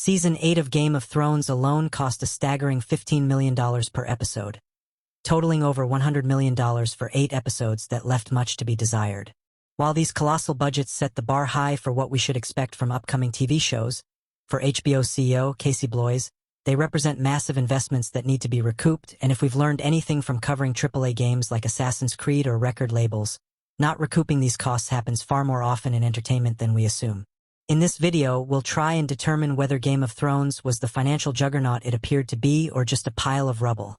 Season 8 of Game of Thrones alone cost a staggering $15 million per episode, totaling over $100 million for 8 episodes that left much to be desired. While these colossal budgets set the bar high for what we should expect from upcoming TV shows, for HBO CEO Casey Bloys, they represent massive investments that need to be recouped, and if we've learned anything from covering AAA games like Assassin's Creed or record labels, not recouping these costs happens far more often in entertainment than we assume. In this video, we'll try and determine whether Game of Thrones was the financial juggernaut it appeared to be or just a pile of rubble,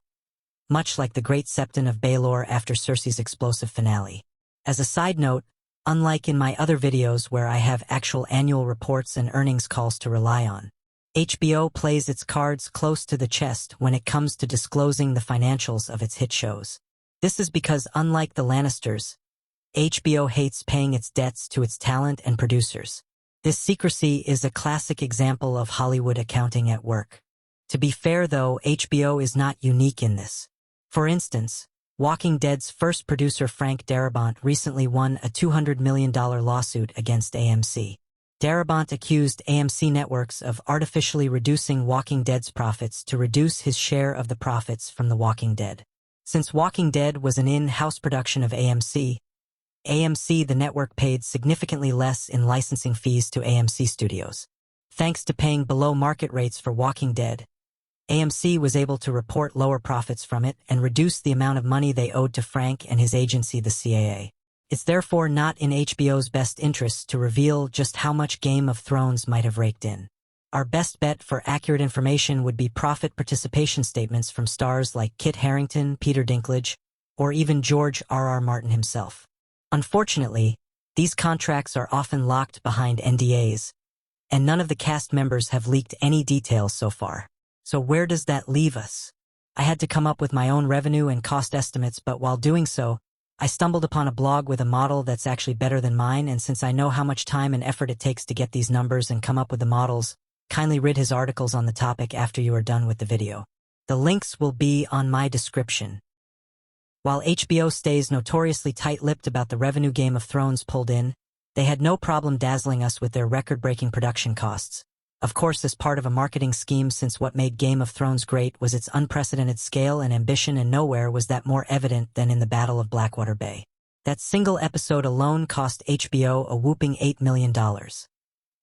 much like the Great Septon of Baelor after Cersei's explosive finale. As a side note, unlike in my other videos where I have actual annual reports and earnings calls to rely on, HBO plays its cards close to the chest when it comes to disclosing the financials of its hit shows. This is because, unlike the Lannisters, HBO hates paying its debts to its talent and producers. This secrecy is a classic example of Hollywood accounting at work. To be fair though, HBO is not unique in this. For instance, Walking Dead's first producer Frank Darabont recently won a $200 million lawsuit against AMC. Darabont accused AMC Networks of artificially reducing Walking Dead's profits to reduce his share of the profits from The Walking Dead. Since Walking Dead was an in-house production of AMC, the network paid significantly less in licensing fees to AMC Studios. Thanks to paying below market rates for Walking Dead, AMC was able to report lower profits from it and reduce the amount of money they owed to Frank and his agency, the CAA. It's therefore not in HBO's best interests to reveal just how much Game of Thrones might have raked in. Our best bet for accurate information would be profit participation statements from stars like Kit Harington, Peter Dinklage, or even George R.R. Martin himself. Unfortunately, these contracts are often locked behind NDAs, and none of the cast members have leaked any details so far. So where does that leave us? I had to come up with my own revenue and cost estimates, but while doing so, I stumbled upon a blog with a model that's actually better than mine, and since I know how much time and effort it takes to get these numbers and come up with the models, kindly read his articles on the topic after you are done with the video. The links will be on my description. While HBO stays notoriously tight-lipped about the revenue Game of Thrones pulled in, they had no problem dazzling us with their record-breaking production costs. Of course, as part of a marketing scheme, since what made Game of Thrones great was its unprecedented scale and ambition, and nowhere was that more evident than in the Battle of Blackwater Bay. That single episode alone cost HBO a whooping $8 million,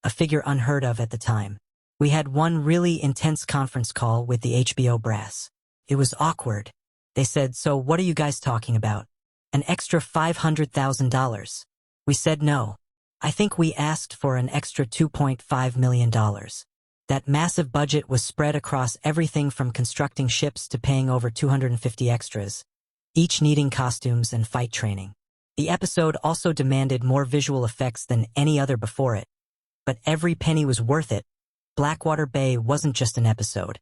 a figure unheard of at the time. We had one really intense conference call with the HBO brass. It was awkward. They said, "So what are you guys talking about? An extra $500,000? We said no. I think we asked for an extra $2.5 million. That massive budget was spread across everything from constructing ships to paying over 250 extras, each needing costumes and fight training. The episode also demanded more visual effects than any other before it, but every penny was worth it. Blackwater Bay wasn't just an episode.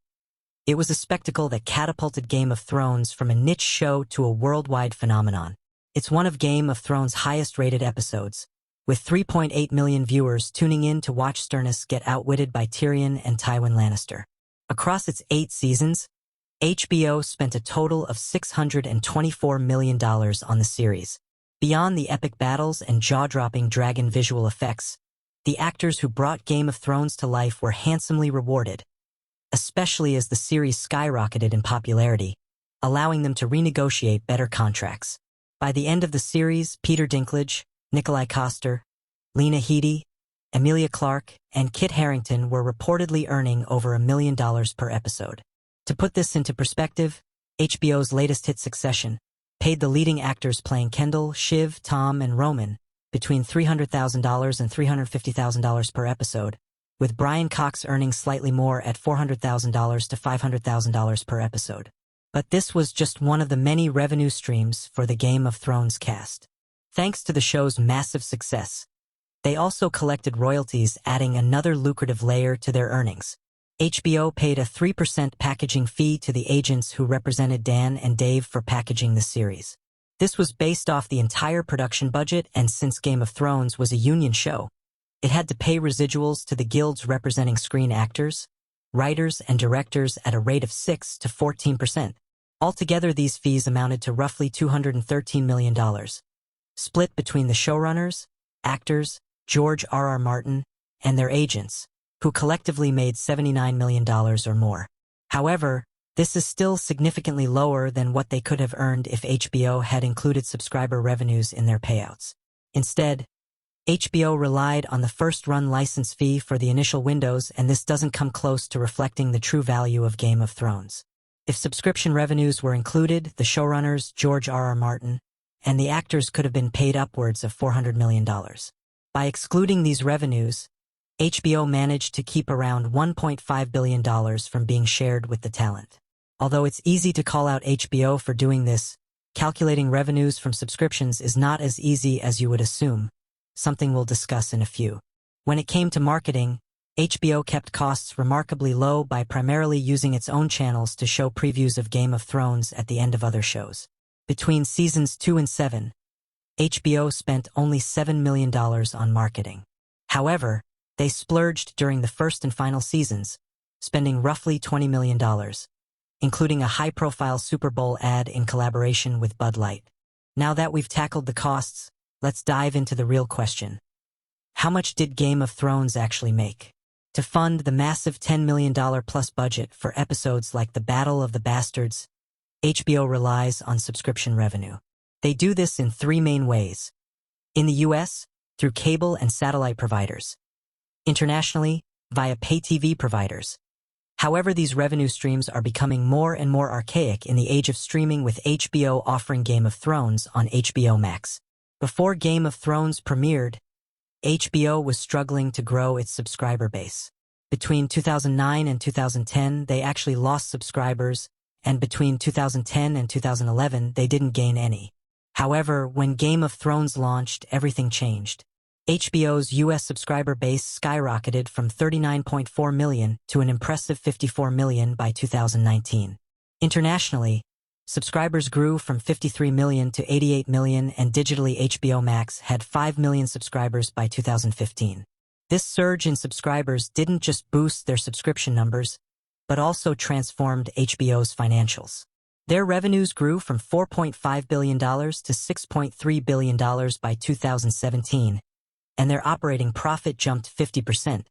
It was a spectacle that catapulted Game of Thrones from a niche show to a worldwide phenomenon. It's one of Game of Thrones' highest-rated episodes, with 3.8 million viewers tuning in to watch Stannis get outwitted by Tyrion and Tywin Lannister. Across its 8 seasons, HBO spent a total of $624 million on the series. Beyond the epic battles and jaw-dropping dragon visual effects, the actors who brought Game of Thrones to life were handsomely rewarded, especially as the series skyrocketed in popularity, allowing them to renegotiate better contracts. By the end of the series, Peter Dinklage, Nikolai Coster, Lena Headey, Emilia Clarke, and Kit Harington were reportedly earning over $1 million per episode. To put this into perspective, HBO's latest hit Succession paid the leading actors playing Kendall, Shiv, Tom, and Roman between $300,000 and $350,000 per episode, with Brian Cox earning slightly more at $400,000 to $500,000 per episode. But this was just one of the many revenue streams for the Game of Thrones cast. Thanks to the show's massive success, they also collected royalties, adding another lucrative layer to their earnings. HBO paid a 3% packaging fee to the agents who represented Dan and Dave for packaging the series. This was based off the entire production budget, and since Game of Thrones was a union show, it had to pay residuals to the guilds representing screen actors, writers, and directors at a rate of 6 to 14%. Altogether, these fees amounted to roughly $213 million, split between the showrunners, actors, George R.R. Martin, and their agents, who collectively made $79 million or more. However, this is still significantly lower than what they could have earned if HBO had included subscriber revenues in their payouts. Instead, HBO relied on the first-run license fee for the initial windows, and this doesn't come close to reflecting the true value of Game of Thrones. If subscription revenues were included, the showrunners, George R.R. Martin, and the actors could have been paid upwards of $400 million. By excluding these revenues, HBO managed to keep around $1.5 billion from being shared with the talent. Although it's easy to call out HBO for doing this, calculating revenues from subscriptions is not as easy as you would assume, something we'll discuss in a few. When it came to marketing, HBO kept costs remarkably low by primarily using its own channels to show previews of Game of Thrones at the end of other shows. Between seasons 2 and 7, HBO spent only $7 million on marketing. However, they splurged during the first and final seasons, spending roughly $20 million, including a high-profile Super Bowl ad in collaboration with Bud Light. Now that we've tackled the costs, let's dive into the real question. How much did Game of Thrones actually make? To fund the massive $10 million plus budget for episodes like The Battle of the Bastards, HBO relies on subscription revenue. They do this in three main ways. In the US, through cable and satellite providers. Internationally, via pay TV providers. However, these revenue streams are becoming more and more archaic in the age of streaming, with HBO offering Game of Thrones on HBO Max. Before Game of Thrones premiered, HBO was struggling to grow its subscriber base. Between 2009 and 2010, they actually lost subscribers, and between 2010 and 2011, they didn't gain any. However, when Game of Thrones launched, everything changed. HBO's US subscriber base skyrocketed from 39.4 million to an impressive 54 million by 2019. Internationally, subscribers grew from 53 million to 88 million, and digitally HBO Max had 5 million subscribers by 2015. This surge in subscribers didn't just boost their subscription numbers, but also transformed HBO's financials. Their revenues grew from $4.5 billion to $6.3 billion by 2017, and their operating profit jumped 50%,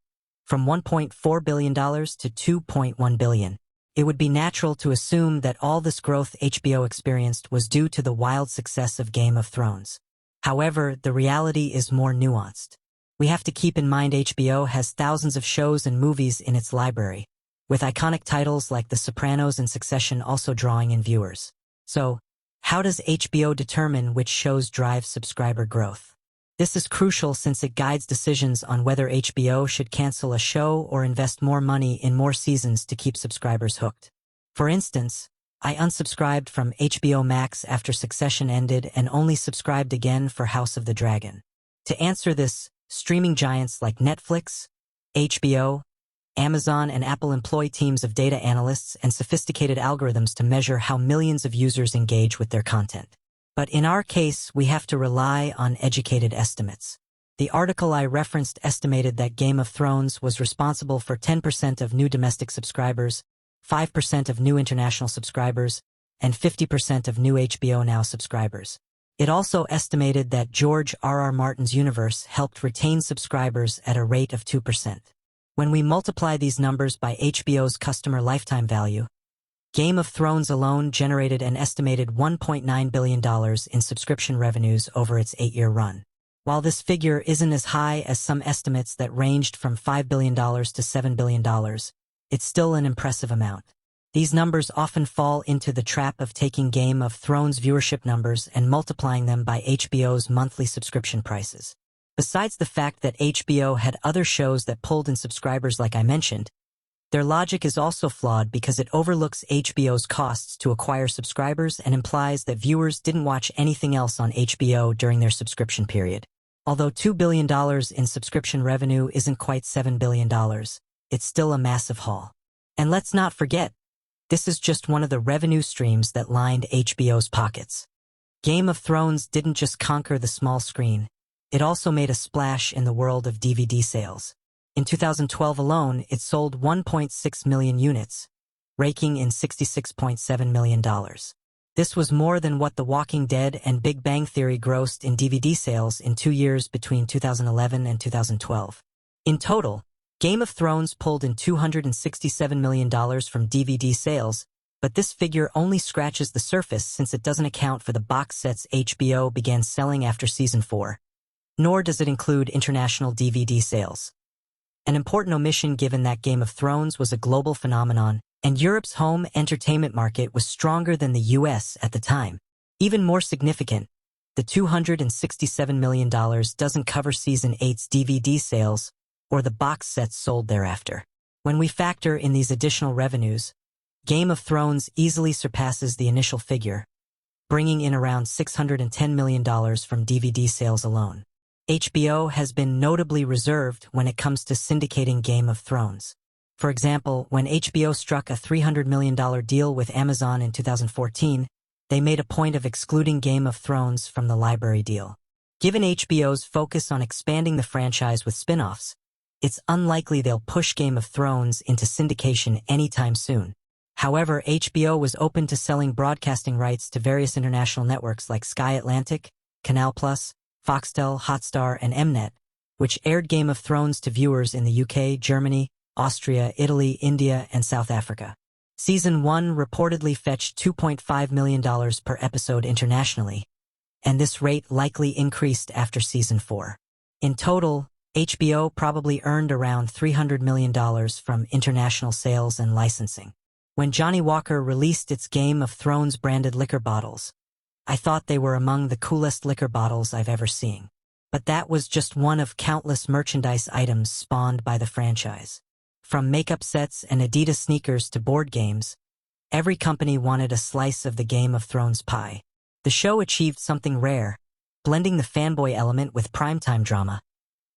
from $1.4 billion to $2.1 billion. It would be natural to assume that all this growth HBO experienced was due to the wild success of Game of Thrones. However, the reality is more nuanced. We have to keep in mind HBO has thousands of shows and movies in its library, with iconic titles like The Sopranos and Succession also drawing in viewers. So, how does HBO determine which shows drive subscriber growth? This is crucial since it guides decisions on whether HBO should cancel a show or invest more money in more seasons to keep subscribers hooked. For instance, I unsubscribed from HBO Max after Succession ended and only subscribed again for House of the Dragon. To answer this, streaming giants like Netflix, HBO, Amazon, and Apple employ teams of data analysts and sophisticated algorithms to measure how millions of users engage with their content. But in our case, we have to rely on educated estimates. The article I referenced estimated that Game of Thrones was responsible for 10% of new domestic subscribers, 5% of new international subscribers, and 50% of new HBO Now subscribers. It also estimated that George R.R. Martin's universe helped retain subscribers at a rate of 2%. When we multiply these numbers by HBO's customer lifetime value, Game of Thrones alone generated an estimated $1.9 billion in subscription revenues over its 8-year run. While this figure isn't as high as some estimates that ranged from $5 billion to $7 billion, it's still an impressive amount. These numbers often fall into the trap of taking Game of Thrones viewership numbers and multiplying them by HBO's monthly subscription prices. Besides the fact that HBO had other shows that pulled in subscribers like I mentioned, their logic is also flawed because it overlooks HBO's costs to acquire subscribers and implies that viewers didn't watch anything else on HBO during their subscription period. Although $2 billion in subscription revenue isn't quite $7 billion, it's still a massive haul. And let's not forget, this is just one of the revenue streams that lined HBO's pockets. Game of Thrones didn't just conquer the small screen, it also made a splash in the world of DVD sales. In 2012 alone, it sold 1.6 million units, raking in $66.7 million. This was more than what The Walking Dead and Big Bang Theory grossed in DVD sales in 2 years between 2011 and 2012. In total, Game of Thrones pulled in $267 million from DVD sales, but this figure only scratches the surface since it doesn't account for the box sets HBO began selling after Season 4, nor does it include international DVD sales. An important omission given that Game of Thrones was a global phenomenon, and Europe's home entertainment market was stronger than the US at the time. Even more significant, the $267 million doesn't cover Season 8's DVD sales or the box sets sold thereafter. When we factor in these additional revenues, Game of Thrones easily surpasses the initial figure, bringing in around $610 million from DVD sales alone. HBO has been notably reserved when it comes to syndicating Game of Thrones. For example, when HBO struck a $300 million deal with Amazon in 2014, they made a point of excluding Game of Thrones from the library deal. Given HBO's focus on expanding the franchise with spin-offs, it's unlikely they'll push Game of Thrones into syndication anytime soon. However, HBO was open to selling broadcasting rights to various international networks like Sky Atlantic, Canal+, Foxtel, Hotstar, and Mnet, which aired Game of Thrones to viewers in the UK, Germany, Austria, Italy, India, and South Africa. Season 1 reportedly fetched $2.5 million per episode internationally, and this rate likely increased after Season 4. In total, HBO probably earned around $300 million from international sales and licensing. When Johnnie Walker released its Game of Thrones branded liquor bottles, I thought they were among the coolest liquor bottles I've ever seen. But that was just one of countless merchandise items spawned by the franchise. From makeup sets and Adidas sneakers to board games, every company wanted a slice of the Game of Thrones pie. The show achieved something rare, blending the fanboy element with primetime drama,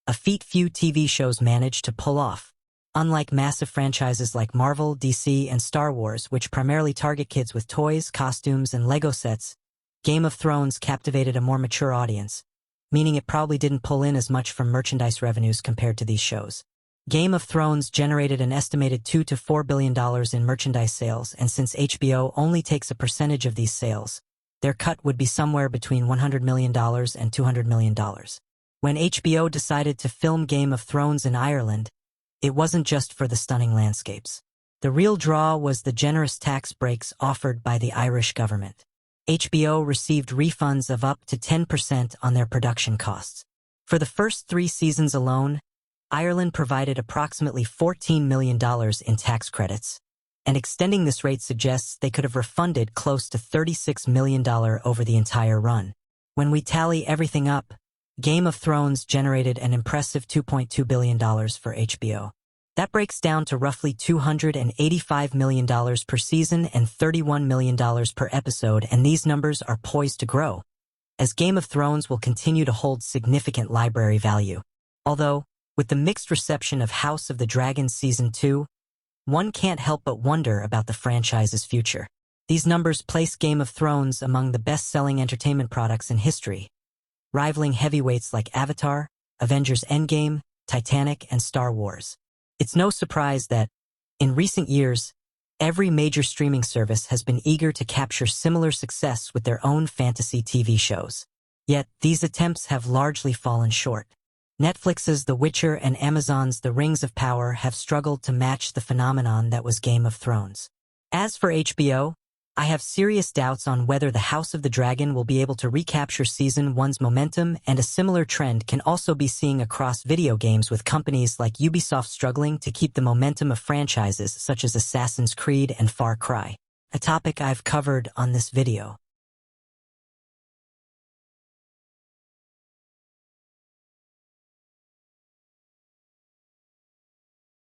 a feat few TV shows managed to pull off. Unlike massive franchises like Marvel, DC, and Star Wars, which primarily target kids with toys, costumes, and Lego sets, Game of Thrones captivated a more mature audience, meaning it probably didn't pull in as much from merchandise revenues compared to these shows. Game of Thrones generated an estimated $2 to $4 billion in merchandise sales, and since HBO only takes a percentage of these sales, their cut would be somewhere between $100 million and $200 million. When HBO decided to film Game of Thrones in Ireland, it wasn't just for the stunning landscapes. The real draw was the generous tax breaks offered by the Irish government. HBO received refunds of up to 10% on their production costs. For the first 3 seasons alone, Ireland provided approximately $14 million in tax credits, and extending this rate suggests they could have refunded close to $36 million over the entire run. When we tally everything up, Game of Thrones generated an impressive $2.2 billion for HBO. That breaks down to roughly $285 million per season and $31 million per episode, and these numbers are poised to grow, as Game of Thrones will continue to hold significant library value. Although, with the mixed reception of House of the Dragon Season 2, one can't help but wonder about the franchise's future. These numbers place Game of Thrones among the best-selling entertainment products in history, rivaling heavyweights like Avatar, Avengers Endgame, Titanic, and Star Wars. It's no surprise that, in recent years, every major streaming service has been eager to capture similar success with their own fantasy TV shows. Yet, these attempts have largely fallen short. Netflix's The Witcher and Amazon's The Rings of Power have struggled to match the phenomenon that was Game of Thrones. As for HBO, I have serious doubts on whether the House of the Dragon will be able to recapture Season 1's momentum, and a similar trend can also be seen across video games, with companies like Ubisoft struggling to keep the momentum of franchises such as Assassin's Creed and Far Cry, a topic I've covered on this video.